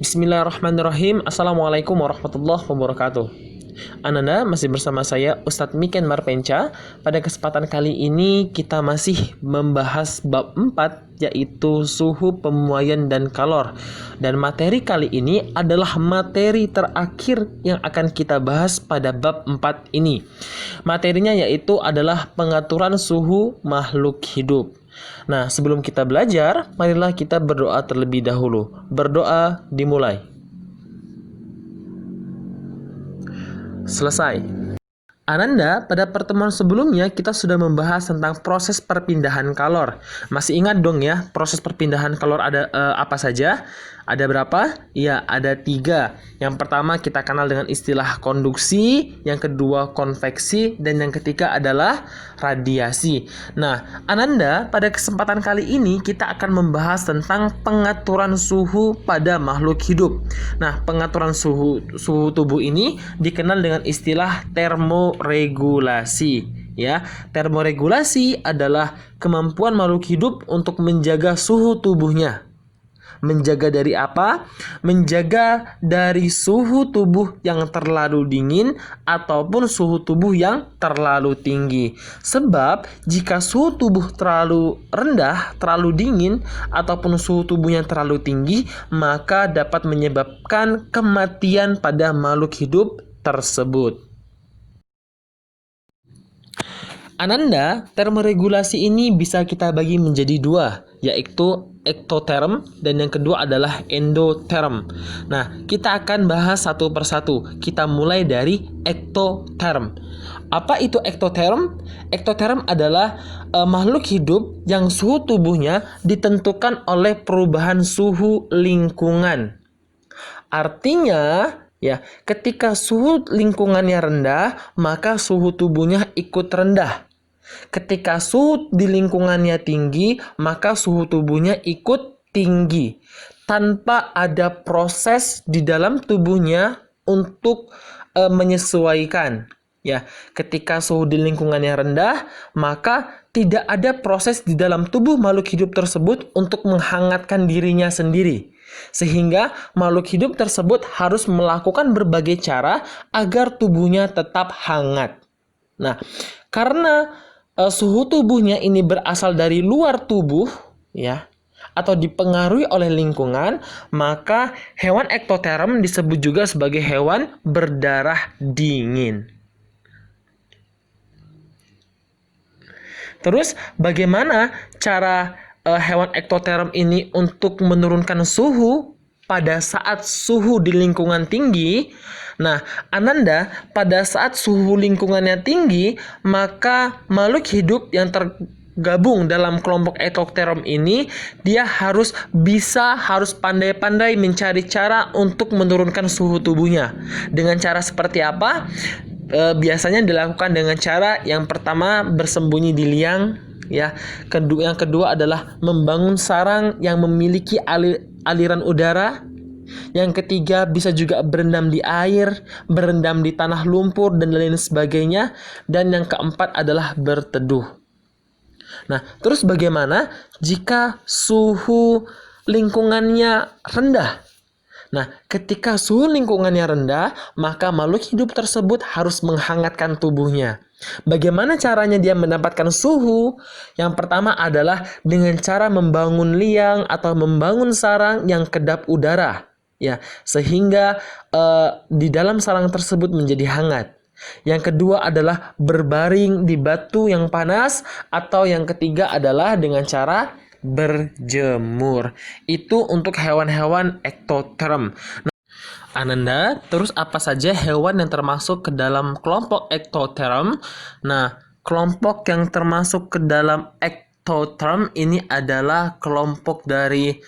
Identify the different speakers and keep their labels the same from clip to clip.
Speaker 1: Bismillahirrahmanirrahim. Assalamualaikum warahmatullahi wabarakatuh. Ananda masih bersama saya Ustadz Miken Marpenca. Pada kesempatan kali ini kita masih membahas bab 4, yaitu suhu, pemuaian, dan kalor. Dan materi kali ini adalah materi terakhir yang akan kita bahas pada bab 4 ini. Materinya yaitu adalah pengaturan suhu makhluk hidup. Nah, sebelum kita belajar, marilah kita berdoa terlebih dahulu. Berdoa dimulai. Selesai. Ananda, pada pertemuan sebelumnya kita sudah membahas tentang proses perpindahan kalor. Masih ingat dong ya, proses perpindahan kalor ada apa saja? Ada berapa? Ya, ada 3. Yang pertama kita kenal dengan istilah konduksi, yang kedua konveksi, dan yang ketiga adalah radiasi. Nah, Ananda, pada kesempatan kali ini kita akan membahas tentang pengaturan suhu pada makhluk hidup. Nah, pengaturan suhu tubuh ini dikenal dengan istilah termoregulasi. Ya, termoregulasi adalah kemampuan makhluk hidup untuk menjaga suhu tubuhnya. Menjaga dari apa? Menjaga dari suhu tubuh yang terlalu dingin ataupun suhu tubuh yang terlalu tinggi. Sebab jika suhu tubuh terlalu rendah, terlalu dingin, ataupun suhu tubuhnya terlalu tinggi, maka dapat menyebabkan kematian pada makhluk hidup tersebut. Ananda, termoregulasi ini bisa kita bagi menjadi 2, yaitu ektoterm dan yang kedua adalah endoterm. Nah, kita akan bahas satu persatu. Kita mulai dari ektoterm. Apa itu ektoterm? Ektoterm adalah makhluk hidup yang suhu tubuhnya ditentukan oleh perubahan suhu lingkungan. Artinya, ya, ketika suhu lingkungannya rendah, maka suhu tubuhnya ikut rendah. Ketika suhu di lingkungannya tinggi, maka suhu tubuhnya ikut tinggi. Tanpa ada proses di dalam tubuhnya untuk menyesuaikan. Ya, ketika suhu di lingkungannya rendah, maka tidak ada proses di dalam tubuh makhluk hidup tersebut untuk menghangatkan dirinya sendiri. Sehingga makhluk hidup tersebut harus melakukan berbagai cara agar tubuhnya tetap hangat. Nah, karena suhu tubuhnya ini berasal dari luar tubuh, ya, atau dipengaruhi oleh lingkungan, maka hewan ektoterm disebut juga sebagai hewan berdarah dingin. Terus, bagaimana cara hewan ektoterm ini untuk menurunkan suhu pada saat suhu di lingkungan tinggi? Nah, Ananda, pada saat suhu lingkungannya tinggi, maka makhluk hidup yang tergabung dalam kelompok ektoterm ini, dia harus pandai-pandai mencari cara untuk menurunkan suhu tubuhnya. Dengan cara seperti apa? Biasanya dilakukan dengan cara yang pertama bersembunyi di liang, ya. Yang kedua adalah membangun sarang yang memiliki aliran udara. Yang ketiga bisa juga berendam di air, berendam di tanah lumpur dan lain sebagainya. Dan yang keempat adalah berteduh. Nah, terus bagaimana jika suhu lingkungannya rendah? Nah, ketika suhu lingkungannya rendah, maka makhluk hidup tersebut harus menghangatkan tubuhnya. Bagaimana caranya dia mendapatkan suhu? Yang pertama adalah dengan cara membangun liang atau membangun sarang yang kedap udara, ya, sehingga di dalam sarang tersebut menjadi hangat. Yang kedua adalah berbaring di batu yang panas, atau yang ketiga adalah dengan cara berjemur. Itu untuk hewan-hewan ektoterm. Nah, Ananda, terus apa saja hewan yang termasuk ke dalam kelompok ektoterm? Nah, kelompok yang termasuk ke dalam ektoterm ini adalah kelompok dari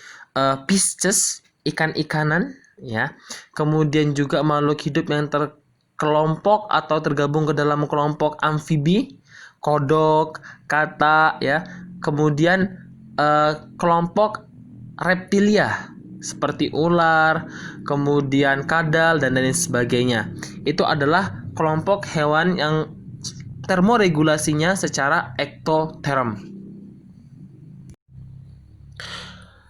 Speaker 1: Pisces, ikan-ikanan, ya. Kemudian juga makhluk hidup yang terkelompok atau tergabung ke dalam kelompok amfibi, kodok, kata, ya. Kemudian kelompok reptilia seperti ular, kemudian kadal, dan lain sebagainya. Itu adalah kelompok hewan yang termoregulasinya secara ektoterm.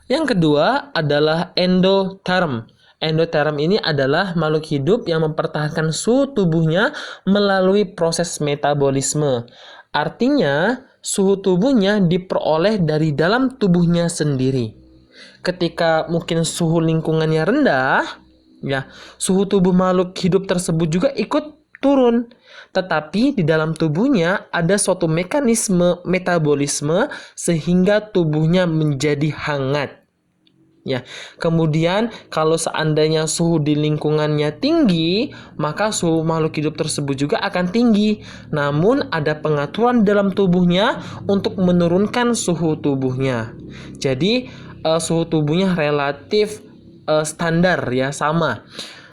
Speaker 1: Yang kedua adalah endoterm. Endoterm ini adalah makhluk hidup yang mempertahankan suhu tubuhnya melalui proses metabolisme. Artinya, suhu tubuhnya diperoleh dari dalam tubuhnya sendiri. Ketika mungkin suhu lingkungannya rendah, ya, suhu tubuh makhluk hidup tersebut juga ikut turun. Tetapi di dalam tubuhnya ada suatu mekanisme metabolisme sehingga tubuhnya menjadi hangat. Ya, kemudian kalau seandainya suhu di lingkungannya tinggi, maka suhu makhluk hidup tersebut juga akan tinggi. Namun ada pengaturan dalam tubuhnya untuk menurunkan suhu tubuhnya. Jadi suhu tubuhnya relatif standar ya, sama.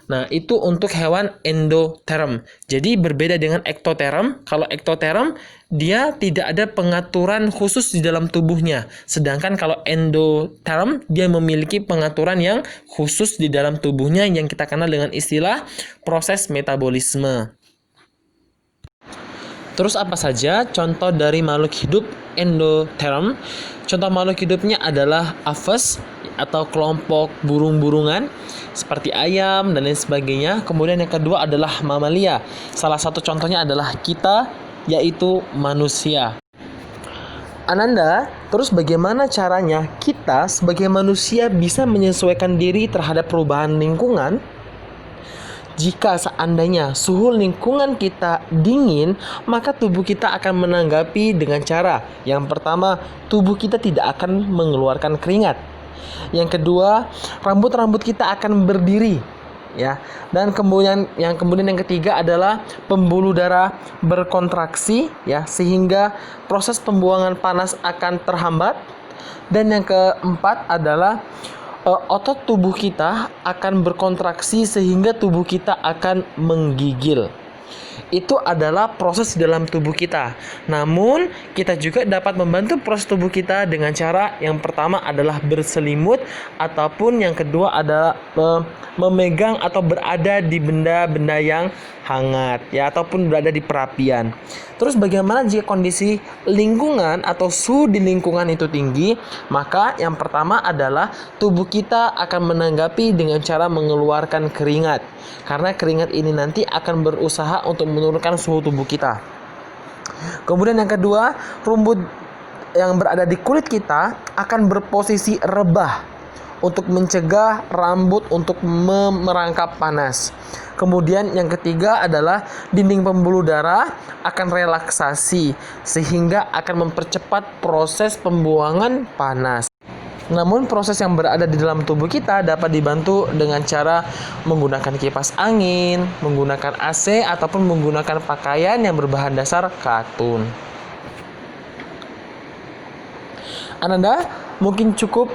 Speaker 1: Nah, itu untuk hewan endoterm. Jadi berbeda dengan ektoterm. Kalau ektoterm, dia tidak ada pengaturan khusus di dalam tubuhnya. Sedangkan kalau endoterm, dia memiliki pengaturan yang khusus di dalam tubuhnya yang kita kenal dengan istilah proses metabolisme. Terus apa saja contoh dari makhluk hidup endoterm? Contoh makhluk hidupnya adalah aves atau kelompok burung-burungan seperti ayam dan lain sebagainya. Kemudian yang kedua adalah mamalia. Salah satu contohnya adalah kita, yaitu manusia. Ananda, terus bagaimana caranya kita sebagai manusia bisa menyesuaikan diri terhadap perubahan lingkungan? Jika seandainya suhu lingkungan kita dingin, maka tubuh kita akan menanggapi dengan cara yang pertama, tubuh kita tidak akan mengeluarkan keringat. Yang kedua, rambut-rambut kita akan berdiri, ya. Dan kemudian yang ketiga adalah pembuluh darah berkontraksi, ya, sehingga proses pembuangan panas akan terhambat. Dan yang keempat adalah otot tubuh kita akan berkontraksi sehingga tubuh kita akan menggigil. Itu adalah proses dalam tubuh kita. Namun, kita juga dapat membantu proses tubuh kita dengan cara yang pertama adalah berselimut, ataupun yang kedua adalah memegang atau berada di benda-benda yang hangat, ya, ataupun berada di perapian. Terus bagaimana jika kondisi lingkungan atau suhu di lingkungan itu tinggi? Maka yang pertama adalah tubuh kita akan menanggapi dengan cara mengeluarkan keringat. Karena keringat ini nanti akan berusaha untuk menurunkan suhu tubuh kita. Kemudian yang kedua, rumput yang berada di kulit kita akan berposisi rebah untuk mencegah rambut untuk merangkap panas. Kemudian yang ketiga adalah dinding pembuluh darah akan relaksasi sehingga akan mempercepat proses pembuangan panas. Namun proses yang berada di dalam tubuh kita dapat dibantu dengan cara menggunakan kipas angin, menggunakan AC, ataupun menggunakan pakaian yang berbahan dasar katun. Ananda, mungkin cukup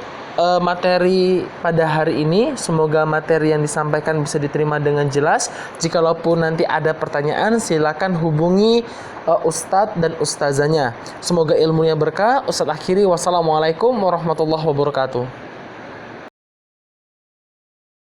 Speaker 1: materi pada hari ini. Semoga materi yang disampaikan bisa diterima dengan jelas. Jikalaupun nanti ada pertanyaan, silakan hubungi Ustadz dan Ustazanya. Semoga ilmunya berkah. Ustadz akhiri, wassalamualaikum warahmatullahi wabarakatuh.